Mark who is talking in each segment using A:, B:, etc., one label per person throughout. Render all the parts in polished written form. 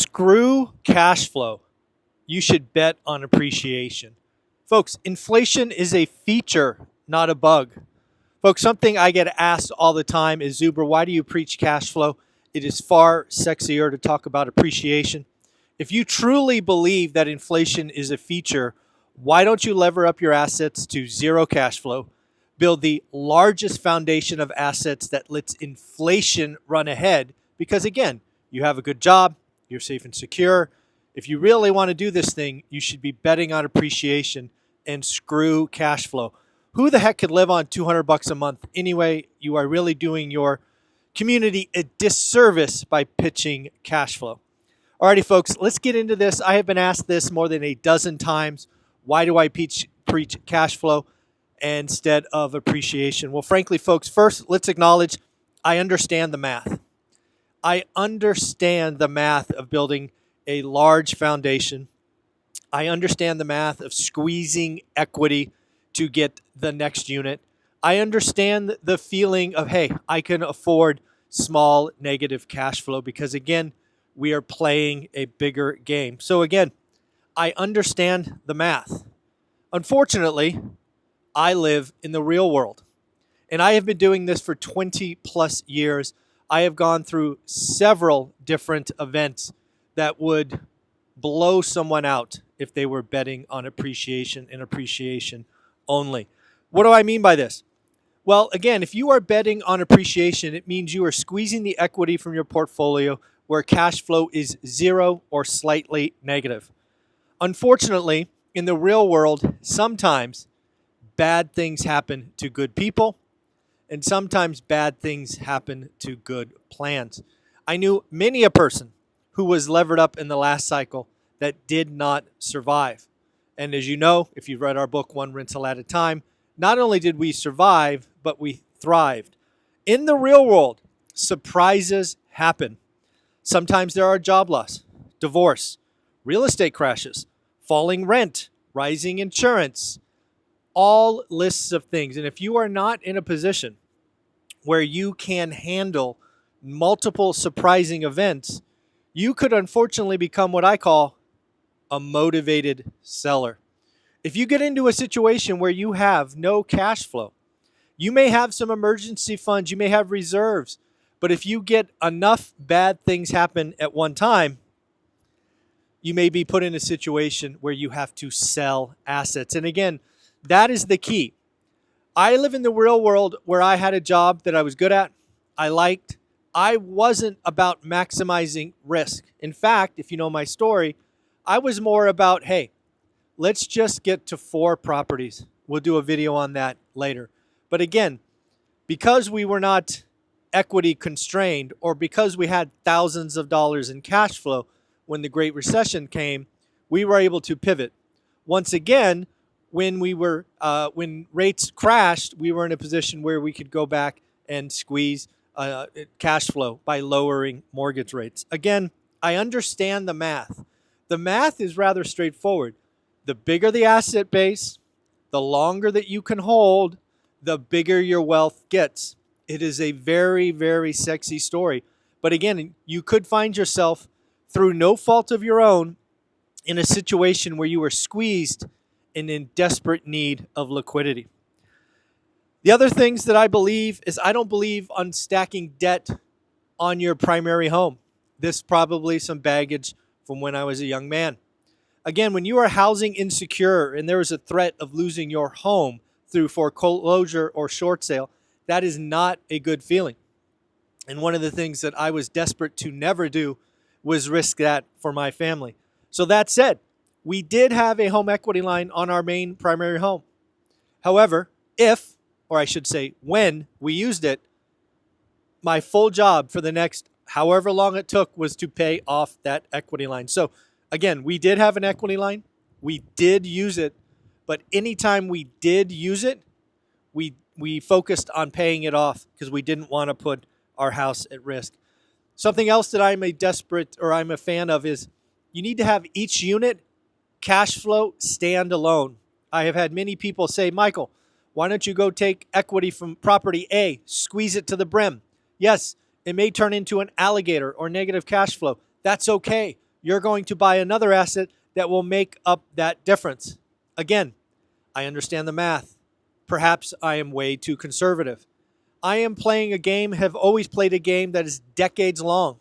A: Screw cash flow. You should bet on appreciation. Folks, inflation is a feature, not a bug. Folks, something I get asked all the time is, Zuber, why do you preach cash flow? It is far sexier to talk about appreciation. If you truly believe that inflation is a feature, why don't you lever up your assets to zero cash flow, build the largest foundation of assets that lets inflation run ahead? Because again, you have a good job, you're safe and secure. If you really want to do this thing, you should be betting on appreciation and screw cash flow. Who the heck could live on $200 a month anyway? You are really doing your community a disservice by pitching cash flow. Alrighty, folks, let's get into this. I have been asked this more than a dozen times. Why do I preach cash flow instead of appreciation? Well, frankly, folks, first, let's acknowledge I understand the math. I understand the math of building a large foundation. I understand the math of squeezing equity to get the next unit. I understand the feeling of, hey, I can afford small negative cash flow because, again, we are playing a bigger game. So, again, I understand the math. Unfortunately, I live in the real world, and I have been doing this for 20 plus years. I have gone through several different events that would blow someone out if they were betting on appreciation and appreciation only. What do I mean by this? Well, again, if you are betting on appreciation, it means you are squeezing the equity from your portfolio where cash flow is zero or slightly negative. Unfortunately, in the real world, sometimes bad things happen to good people, and sometimes bad things happen to good plans. I knew many a person who was levered up in the last cycle that did not survive. And as you know, if you've read our book, One Rental at a Time, not only did we survive, but we thrived. In the real world, surprises happen. Sometimes there are job loss, divorce, real estate crashes, falling rent, rising insurance, all lists of things. And if you are not in a position where you can handle multiple surprising events, you could unfortunately become what I call a motivated seller. If you get into a situation where you have no cash flow, you may have some emergency funds, you may have reserves, but if you get enough bad things happen at one time, you may be put in a situation where you have to sell assets. And again, that is the key. I live in the real world where I had a job that I was good at, I liked. I wasn't about maximizing risk. In fact, if you know my story, I was more about, hey, let's just get to 4 properties. We'll do a video on that later. But again, because we were not equity constrained or because we had thousands of dollars in cash flow when the Great Recession came, we were able to pivot. Once again, when rates crashed, we were in a position where we could go back and squeeze cash flow by lowering mortgage rates. Again, I understand the math. The math is rather straightforward. The bigger the asset base, the longer that you can hold, the bigger your wealth gets. It is a very, very sexy story. But again, you could find yourself through no fault of your own in a situation where you were squeezed and in desperate need of liquidity. The other things that I believe is I don't believe on stacking debt on your primary home. This is probably some baggage from when I was a young man. Again, when you are housing insecure and there is a threat of losing your home through foreclosure or short sale, that is not a good feeling. And one of the things that I was desperate to never do was risk that for my family. So that said, we did have a home equity line on our main primary home. However, or I should say when we used it, my full job for the next however long it took was to pay off that equity line. So again, we did have an equity line. We did use it. But anytime we did use it, we focused on paying it off because we didn't want to put our house at risk. Something else that I'm a fan of is you need to have each unit cash flow stand alone. I have had many people say, Michael, why don't you go take equity from property A, squeeze it to the brim? Yes, it may turn into an alligator or negative cash flow. That's okay. you're going to buy another asset that will make up that difference. Again, I understand the math. Perhaps I am way too conservative. I am playing a game, have always played a game that is decades long,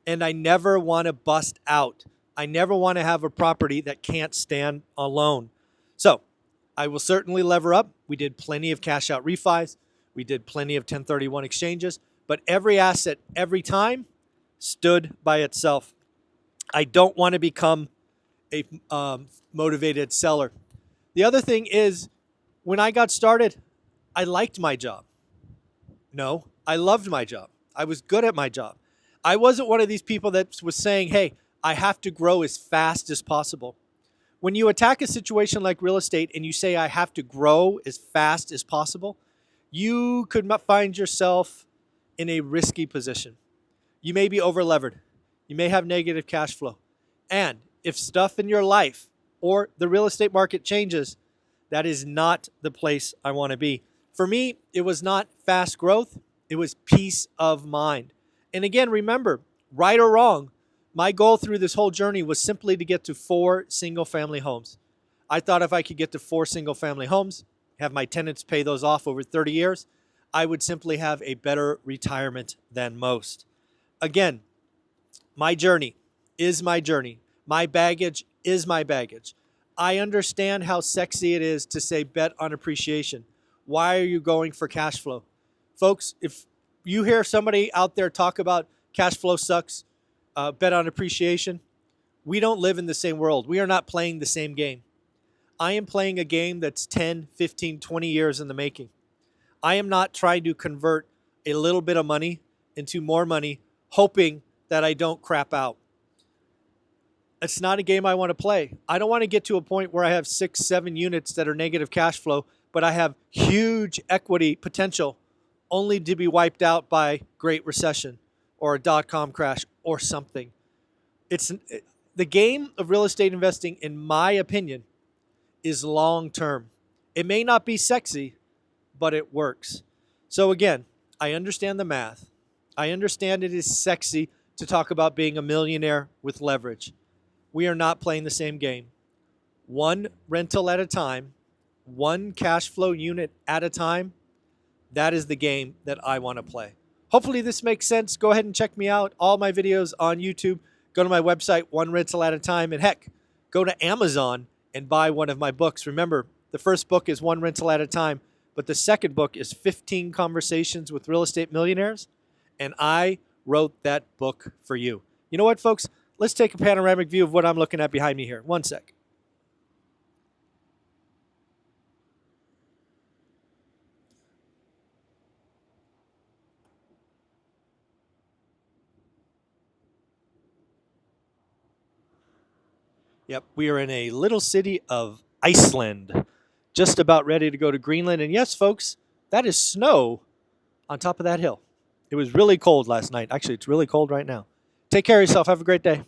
A: and I never want to bust out. I never want to have a property that can't stand alone. So I will certainly lever up. We did plenty of cash out refis. We did plenty of 1031 exchanges, but every asset, every time, stood by itself. I don't want to become a motivated seller. The other thing is, when I got started, I liked my job. No, I loved my job. I was good at my job. I wasn't one of these people that was saying, hey, I have to grow as fast as possible. When you attack a situation like real estate and you say, I have to grow as fast as possible, you could find yourself in a risky position. You may be over-levered. You may have negative cash flow. And if stuff in your life or the real estate market changes, that is not the place I want to be. For me, it was not fast growth. It was peace of mind. And again, remember, right or wrong, my goal through this whole journey was simply to get to 4 single-family homes. I thought if I could get to 4 single-family homes, have my tenants pay those off over 30 years, I would simply have a better retirement than most. Again, my journey is my journey. My baggage is my baggage. I understand how sexy it is to say bet on appreciation. Why are you going for cash flow? Folks, if you hear somebody out there talk about cash flow sucks, bet on appreciation, we don't live in the same world. We are not playing the same game. I am playing a game that's 10, 15, 20 years in the making. I am not trying to convert a little bit of money into more money, hoping that I don't crap out. It's not a game I want to play. I don't want to get to a point where I have 6, 7 units that are negative cash flow, but I have huge equity potential only to be wiped out by Great Recession or a dot-com crash or something. It's the game of real estate investing, in my opinion, is long-term. It may not be sexy, but it works. So again, I understand the math. I understand it is sexy to talk about being a millionaire with leverage. We are not playing the same game. One rental at a time, one cash flow unit at a time, that is the game that I want to play. Hopefully this makes sense. Go ahead and check me out. All my videos on YouTube. Go to my website, one rental at a time. And heck, go to Amazon and buy one of my books. Remember, the first book is One Rental at a Time, but the second book is 15 Conversations with Real Estate Millionaires. And I wrote that book for you. You know what, folks? Let's take a panoramic view of what I'm looking at behind me here. One sec. Yep, we are in a little city of Iceland, just about ready to go to Greenland. And yes, folks, that is snow on top of that hill. It was really cold last night. Actually, it's really cold right now. Take care of yourself. Have a great day.